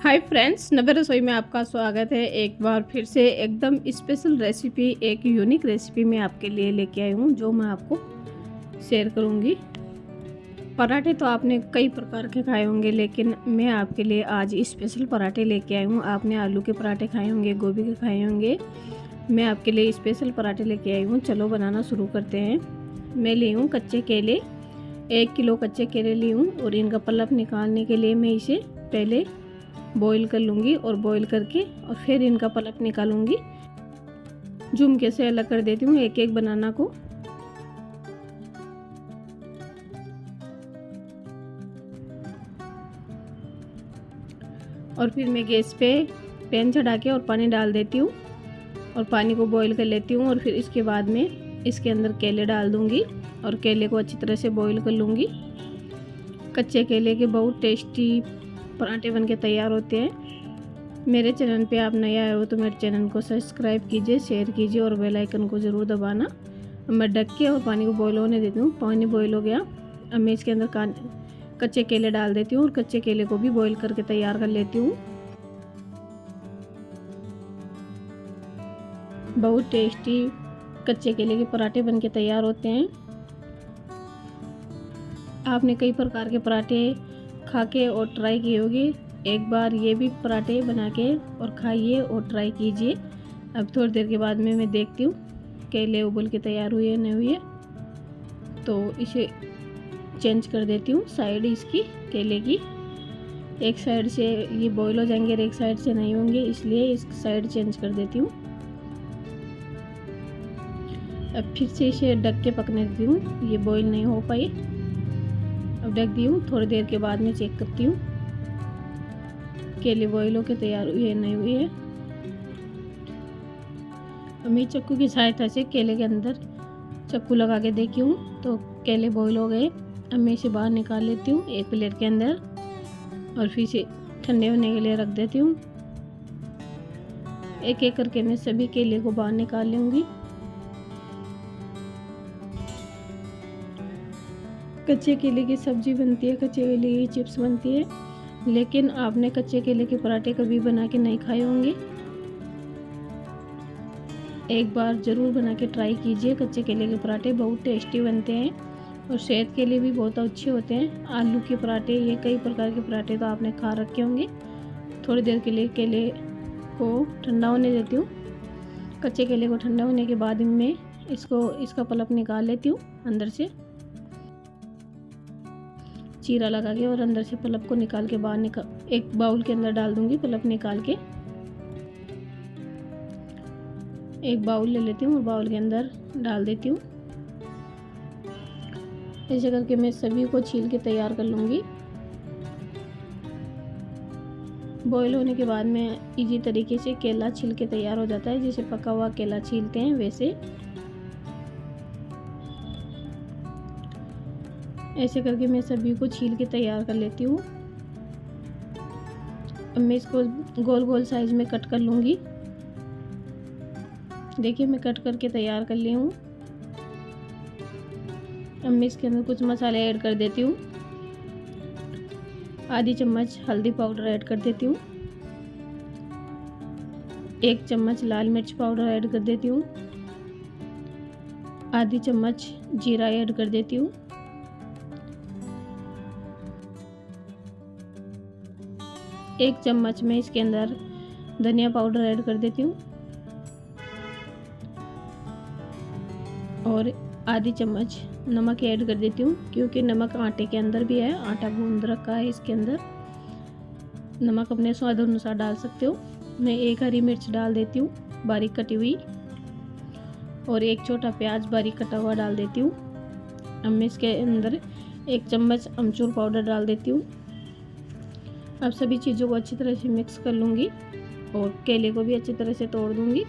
Hi friends, नवे रसोई में आपका स्वागत है। एक बार फिर से एकदम स्पेशल रेसिपी, एक यूनिक रेसिपी मैं आपके लिए लेके आई हूँ जो मैं आपको शेयर करूँगी। पराठे तो आपने कई प्रकार के खाए होंगे, लेकिन मैं आपके लिए आज स्पेशल पराठे लेके आई हूँ। आपने आलू के पराठे खाए होंगे, गोभी के खाए होंगे, मैं आपके लिए स्पेशल पराठे लेके आई हूँ। चलो बनाना शुरू करते हैं। मैं ली हूँ कच्चे केले, 1 किलो कच्चे केले ली हूँ और इनका पल्प निकालने के लिए मैं इसे पहले बॉईल कर लूँगी और बॉईल करके और फिर इनका पल्प निकालूंगी। झुमके से अलग कर देती हूँ एक एक बनाना को। और फिर मैं गैस पे पैन चढ़ा के और पानी डाल देती हूँ और पानी को बॉईल कर लेती हूँ। और फिर इसके बाद में इसके अंदर केले डाल दूँगी और केले को अच्छी तरह से बॉईल कर लूँगी। कच्चे केले के बहुत टेस्टी पराठे बनके तैयार होते हैं। मेरे चैनल पे आप नया आए हो तो मेरे चैनल को सब्सक्राइब कीजिए, शेयर कीजिए और बेल आइकन को ज़रूर दबाना। मैं ढक के और पानी को बॉईल होने देती हूँ। पानी बॉईल हो गया, अब मैं इसके अंदर कच्चे केले डाल देती हूँ और कच्चे केले को भी बॉईल करके तैयार कर लेती हूँ। बहुत टेस्टी कच्चे केले के पराठे बनके तैयार होते हैं। आपने कई प्रकार के पराठे खा के और ट्राई किए होंगे। एक बार ये भी पराठे बना के और खाइए और ट्राई कीजिए। अब थोड़ी देर के बाद में मैं देखती हूँ केले उबल के तैयार हुए नहीं हुए, तो इसे चेंज कर देती हूँ साइड इसकी केले की। एक साइड से ये बॉईल हो जाएंगे और एक साइड से नहीं होंगे, इसलिए इस साइड चेंज कर देती हूँ। अब फिर से इसे ढक के पकने देती हूँ, ये बॉईल नहीं हो पाई। अब ढक दी हूँ, थोड़ी देर के बाद में चेक करती हूँ केले बॉईल होके तैयार हुई है नहीं हुई है। अब मैं चाकू की सहायता से केले के अंदर चाकू लगा के देखी हूँ तो केले बॉईल हो गए। अब मैं इसे बाहर निकाल लेती हूँ एक प्लेट के अंदर और फिर इसे ठंडे होने के लिए रख देती हूँ। एक एक करके मैं सभी केले को बाहर निकाल लूँगी। कच्चे केले की सब्जी बनती है, कच्चे केले की चिप्स बनती है, लेकिन आपने कच्चे केले के पराठे कभी बना के नहीं खाए होंगे। एक बार ज़रूर बना के ट्राई कीजिए। कच्चे केले के पराठे बहुत टेस्टी बनते हैं और सेहत के लिए भी बहुत अच्छे होते हैं। आलू के पराठे, ये कई प्रकार के पराठे तो आपने खा रखे होंगे। थोड़ी देर के लिए केले को ठंडा होने देती हूँ। कच्चे केले को ठंडा होने के बाद में इसका पल्प निकाल लेती हूँ अंदर से, चीरा लगा के और अंदर से पल्प को निकाल के बाहर एक बाउल के अंदर डाल दूंगी। पल्प निकाल के एक बाउल ले लेती हूँ और बाउल के अंदर डाल देती हूँ। ऐसे करके मैं सभी को छील के तैयार कर लूँगी। बॉईल होने के बाद में इजी तरीके से केला छील के तैयार हो जाता है, जैसे पका हुआ केला छीलते हैं वैसे। ऐसे करके मैं सभी को छील के तैयार कर लेती हूँ। अब मैं इसको गोल गोल साइज में कट कर लूँगी। देखिए मैं कट करके तैयार कर ली हूँ। अब मैं इसके अंदर कुछ मसाले ऐड कर देती हूँ। आधी चम्मच हल्दी पाउडर ऐड कर देती हूँ, 1 चम्मच लाल मिर्च पाउडर ऐड कर देती हूँ, आधी चम्मच जीरा ऐड कर देती हूँ, 1 चम्मच में इसके अंदर धनिया पाउडर ऐड कर देती हूँ और आधी चम्मच नमक ऐड कर देती हूँ, क्योंकि नमक आटे के अंदर भी है, आटा गूंद रखा है इसके अंदर। नमक अपने स्वाद अनुसार डाल सकते हो। मैं 1 हरी मिर्च डाल देती हूँ बारीक कटी हुई और 1 छोटा प्याज बारीक कटा हुआ डाल देती हूँ। अब मैं इसके अंदर 1 चम्मच अमचूर पाउडर डाल देती हूँ। अब सभी चीज़ों को अच्छी तरह से मिक्स कर लूँगी और केले को भी अच्छी तरह से तोड़ दूँगी।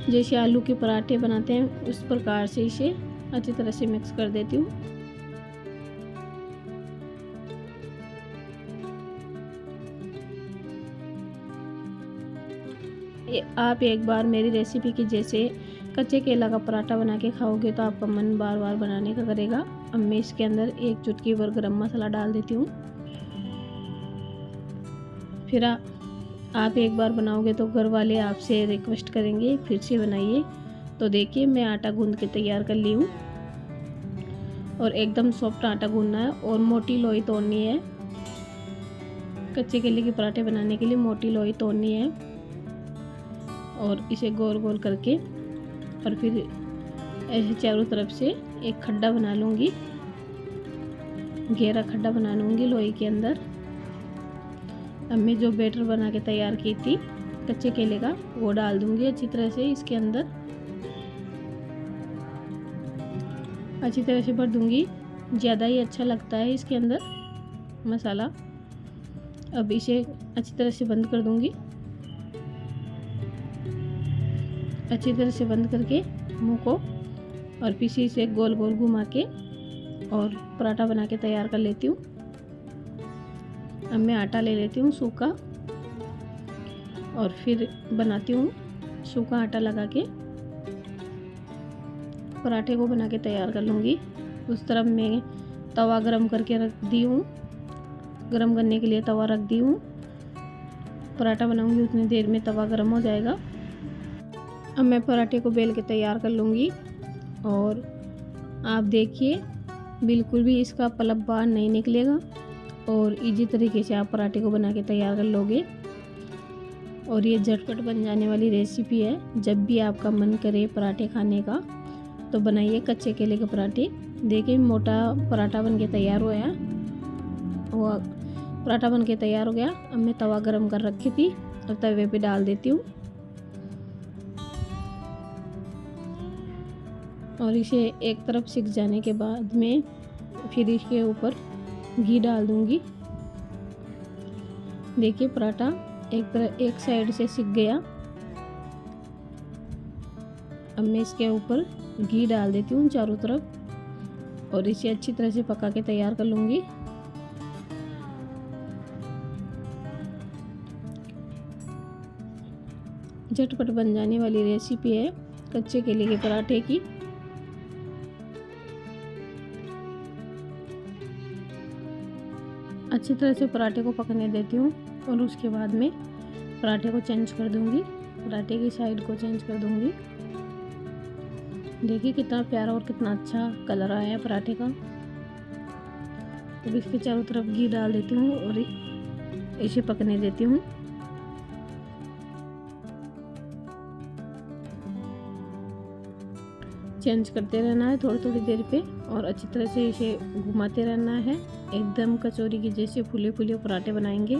जैसे आलू के पराठे बनाते हैं उस प्रकार से इसे अच्छी तरह से मिक्स कर देती हूँ। आप एक बार मेरी रेसिपी की जैसे कच्चे केला का पराठा बना के खाओगे तो आपका मन बार बार बनाने का करेगा। अब मैं इसके अंदर 1 चुटकी भर गरम मसाला डाल देती हूँ फिर आप एक बार बनाओगे तो घर वाले आपसे रिक्वेस्ट करेंगे फिर से बनाइए। तो देखिए मैं आटा गूंद के तैयार कर ली हूँ और एकदम सॉफ्ट आटा गूंदना है और मोटी लोई तोड़नी है। कच्चे केले के पराठे बनाने के लिए मोटी लोई तोड़नी है और इसे गोल गोल करके और फिर ऐसे चारों तरफ से एक खड्डा बना लूँगी, गहरा खड्डा बना लूँगी लोई के अंदर। अब मैं जो बैटर बना के तैयार की थी कच्चे केले का वो डाल दूँगी अच्छी तरह से इसके अंदर, अच्छी तरह से भर दूँगी। ज़्यादा ही अच्छा लगता है इसके अंदर मसाला। अब इसे अच्छी तरह से बंद कर दूँगी, अच्छी तरह से बंद करके मुंह को और पीछे से गोल गोल घुमा के और पराठा बना के तैयार कर लेती हूँ। अब मैं आटा ले लेती हूँ सूखा और फिर बनाती हूँ सूखा आटा लगा के पराठे को बना के तैयार कर लूँगी। उस तरफ मैं तवा गरम करके रख दी हूँ, गरम करने के लिए तवा रख दी हूँ। पराठा बनाऊँगी उतनी देर में तवा गरम हो जाएगा। अब मैं पराठे को बेल के तैयार कर लूँगी और आप देखिए बिल्कुल भी इसका पल्प बाहर नहीं निकलेगा और इजी तरीके से आप पराठे को बना के तैयार कर लोगे। और ये झटपट बन जाने वाली रेसिपी है। जब भी आपका मन करे पराठे खाने का तो बनाइए कच्चे केले के पराठे। देखिए मोटा पराठा बन के तैयार हुआ है, वो पराठा बन के तैयार हो गया। अब मैं तवा गरम कर रखी थी और तवे पे डाल देती हूँ और इसे एक तरफ सिक जाने के बाद में फिर इसके ऊपर घी डाल दूँगी। देखिए पराठा एक साइड से सिक गया। अब मैं इसके ऊपर घी डाल देती हूँ चारों तरफ और इसे अच्छी तरह से पका के तैयार कर लूँगी। झटपट बन जाने वाली रेसिपी है कच्चे केले के पराठे की। अच्छी तरह से पराठे को पकने देती हूँ और उसके बाद में पराठे को चेंज कर दूँगी, पराठे की साइड को चेंज कर दूँगी। देखिए कितना प्यारा और कितना अच्छा कलर आया है पराठे का। अब इसके चारों तरफ घी डाल देती हूँ और इसे पकने देती हूँ। चेंज करते रहना है थोड़ी थोड़ी देर पे और अच्छी तरह से इसे घुमाते रहना है। एकदम कचौरी की जैसे फूले फूले पराठे बनाएंगे।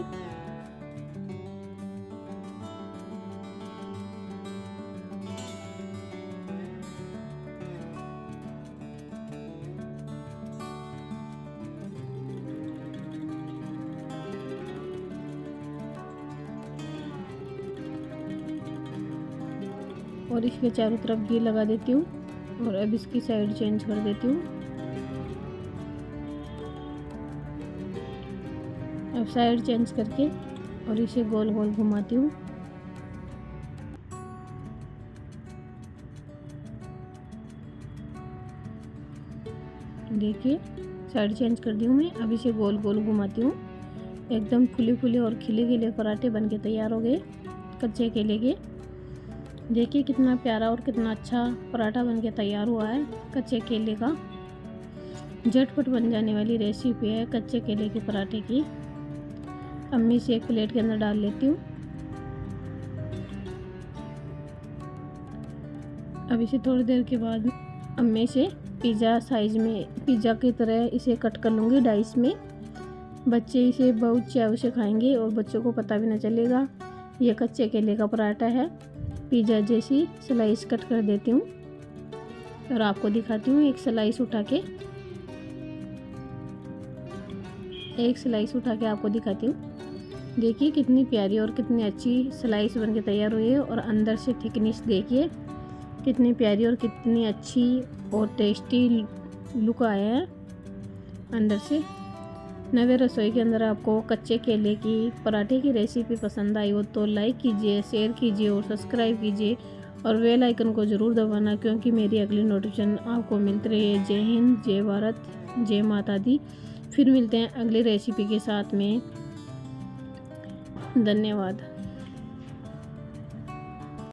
और इसके चारों तरफ घी लगा देती हूँ और अब इसकी साइड चेंज कर देती हूँ। अब साइड चेंज करके और इसे गोल गोल घुमाती हूँ। देखिए साइड चेंज कर दी हूँ मैं। अब इसे गोल गोल घुमाती हूँ। एकदम फूले फूले और खिले खिले पराठे बन के तैयार हो गए कच्चे केले के। देखिए कितना प्यारा और कितना अच्छा पराठा बन के तैयार हुआ है कच्चे केले का। झटपट बन जाने वाली रेसिपी है कच्चे केले के पराठे की। अब मैं इसे एक प्लेट के अंदर डाल लेती हूँ। अब इसे थोड़ी देर के बाद अब मैं इसे पिज़्ज़ा साइज में, पिज़्ज़ा की तरह इसे कट कर लूँगी डाइस में। बच्चे इसे बहुत चाव से खाएंगे और बच्चों को पता भी ना चलेगा ये कच्चे केले का पराठा है। पिज़्ज़ा जैसी स्लाइस कट कर देती हूँ और आपको दिखाती हूँ एक स्लाइस उठा के, आपको दिखाती हूँ। देखिए कितनी प्यारी और कितनी अच्छी स्लाइस बन के तैयार हुई है और अंदर से थिकनेस देखिए कितनी प्यारी और कितनी अच्छी और टेस्टी लुक आया है अंदर से। नवे रसोई के अंदर आपको कच्चे केले की पराठे की रेसिपी पसंद आई हो तो लाइक कीजिए, शेयर कीजिए और सब्सक्राइब कीजिए और बेल आइकन को ज़रूर दबाना क्योंकि मेरी अगली नोटिफिकेशन आपको मिलती रहे। जय हिंद, जय भारत, जय माता दी। फिर मिलते हैं अगली रेसिपी के साथ में। धन्यवाद।